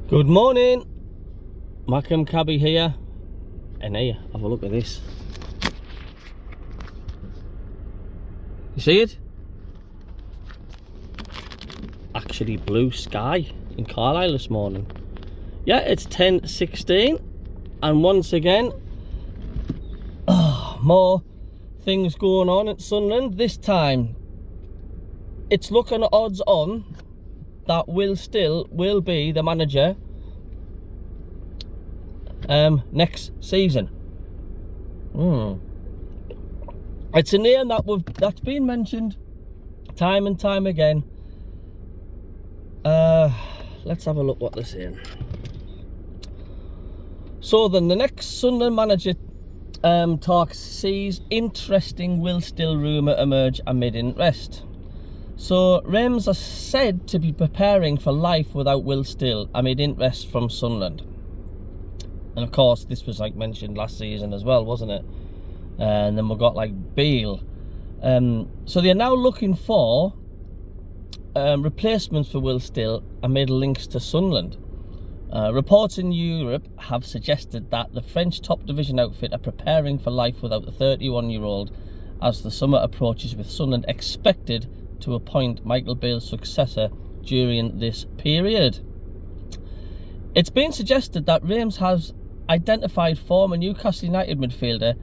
Good morning, Macam Cabby here, and here, have a look at this. You see it? Actually blue sky in Carlisle this morning. Yeah, it's 10:16, and once again, more things going on at Sunderland. This time, it's looking odds on that will be the manager next season. It's a name that's been mentioned time and time again. Let's have a look what they're saying. So then, the next Sunderland manager talks sees interesting Will Still rumour emerge amid interest. So Rams are said to be preparing for life without Will Still amid interest from Sunderland. And of course, this was like mentioned last season as well, wasn't it? And then we got like Beale. So they're now looking for replacements for Will Still amid links to Sunderland. Reports in Europe have suggested that the French top division outfit are preparing for life without the 31-year-old as the summer approaches, with Sunderland expected to appoint Michael Beale's successor during this period. It's been suggested that Reims has identified former Newcastle United midfielder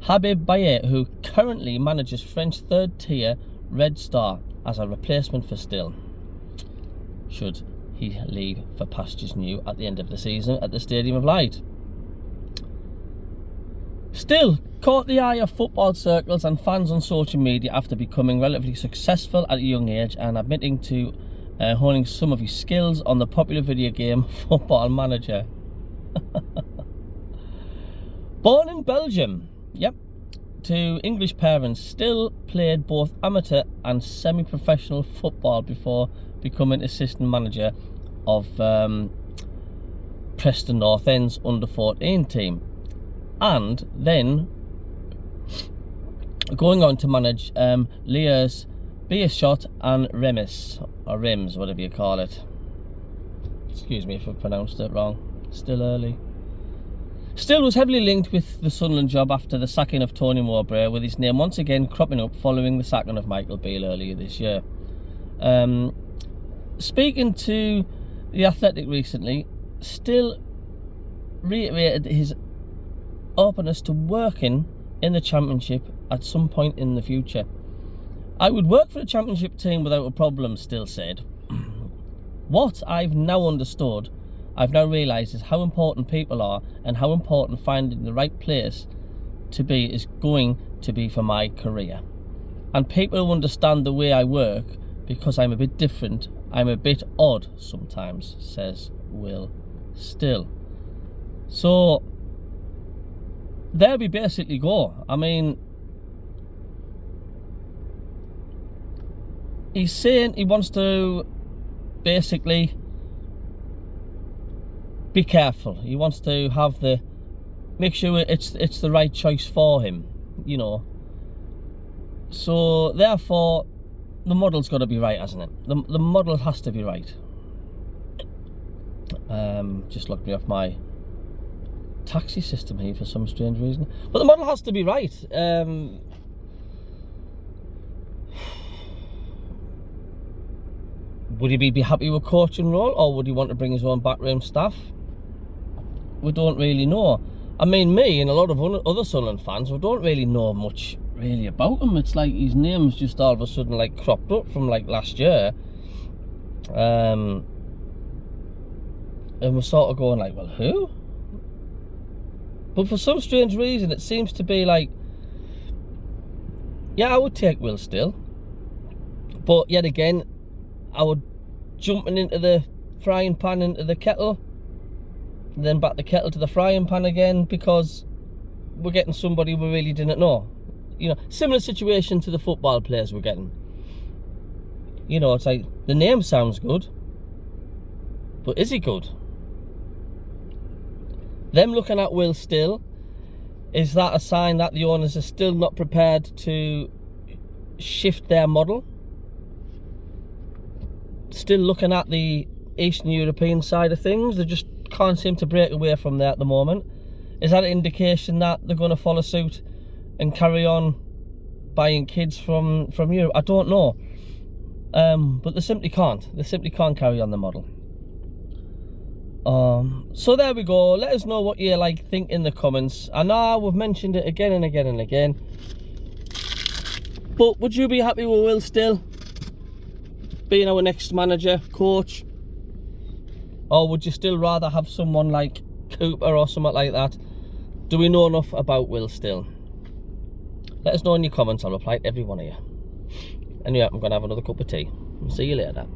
Habib Baye, who currently manages French third-tier Red Star, as a replacement for Still, should he leave for pastures new at the end of the season at the Stadium of Light. Still caught the eye of football circles and fans on social media after becoming relatively successful at a young age and admitting to honing some of his skills on the popular video game Football Manager. Born in Belgium, to English parents, Still played both amateur and semi-professional football before becoming assistant manager of Preston North End's under-14 team, and then going on to manage Liège, Beerschot and Reims, or Reims, whatever you call it. Excuse me if I pronounced it wrong. Still early. Still was heavily linked with the Sunderland job after the sacking of Tony Mowbray, with his name once again cropping up following the sacking of Michael Beale earlier this year. Speaking to The Athletic recently, Still reiterated his openness to working in the Championship at some point in the future. "I would work for the Championship team without a problem," Still said. "What I've now realised is how important people are and how important finding the right place to be is going to be for my career. And people who understand the way I work, because I'm a bit different, I'm a bit odd sometimes," says Will Still. So there we basically go. I mean, he's saying he wants to basically be careful. He wants to have make sure it's the right choice for him, you know. So therefore, the model's got to be right, hasn't it? The model has to be right. Just locked me off my taxi system here for some strange reason. But the model has to be right. Would he be happy with a coaching role, or would he want to bring his own backroom staff? We don't really know. I mean, me and a lot of other Sunderland fans, we don't really know much really about him. It's like his name's just all of a sudden like cropped up from like last year. And we're sort of going like, well, who? But for some strange reason, it seems to be like, yeah, I would take Will Still. But yet again, I would jumping into the frying pan into the kettle, and then back the kettle to the frying pan again, because we're getting somebody we really didn't know. You know, similar situation to the football players we're getting. You know, it's like, the name sounds good, but is he good? Them looking at Will Still, is that a sign that the owners are still not prepared to shift their model? Still looking at the Eastern European side of things. They just can't seem to break away from there at the moment. Is that an indication that they're going to follow suit and carry on buying kids from Europe? I don't know. But they simply can't. They simply can't carry on the model. So there we go. Let us know what you think in the comments. I know we've mentioned it again and again and again, but would you be happy with Will Still being our next manager, coach? Or would you still rather have someone like Cooper or something like that? Do we know enough about Will Still? Let us know in your comments. I'll reply to every one of you. Anyway, I'm going to have another cup of tea. See you later.